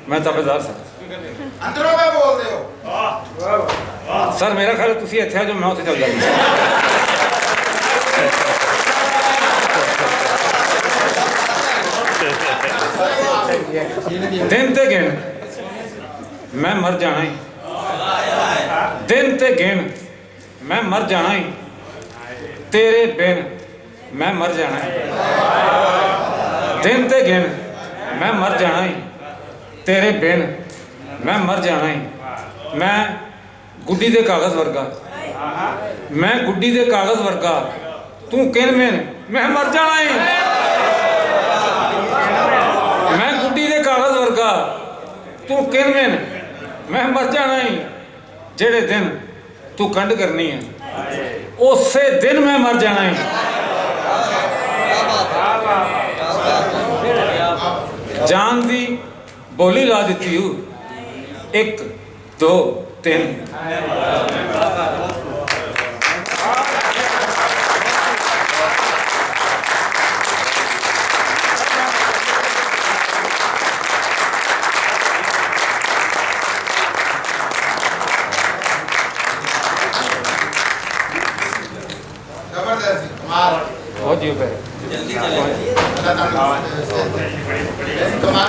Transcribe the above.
मैं ताबेदार सर अंदरों में बोल दे हो सर मेरा ख्याल है तुसी इत्थे आ जाओ मैं उत्थे चल जाऊंगा दिन ते गिन मैं मर जाना ही दिन ते गिन मैं मर जाना ही तेरे बिन मैं मर जाना ही दिन ते गिन मैं मर जाना ही तेरे बिन मैं मर जाना ही मैं गुड्डी दे कागज वर्गा मैं गुड्डी दे कागज वर्गा तू किन मिन मैं मर जाना ही मैं गुड्डी दे कागज वर्गा तू किन मिन मैं मर जाना ही जेड़े दिन तू कंड करनी है उसे दिन मैं मर जाना ही जान दी बोली ला दी हूँ 1 2 3 जबरदस्त कमाल बहुत जी पे अल्लाह ताला कमाल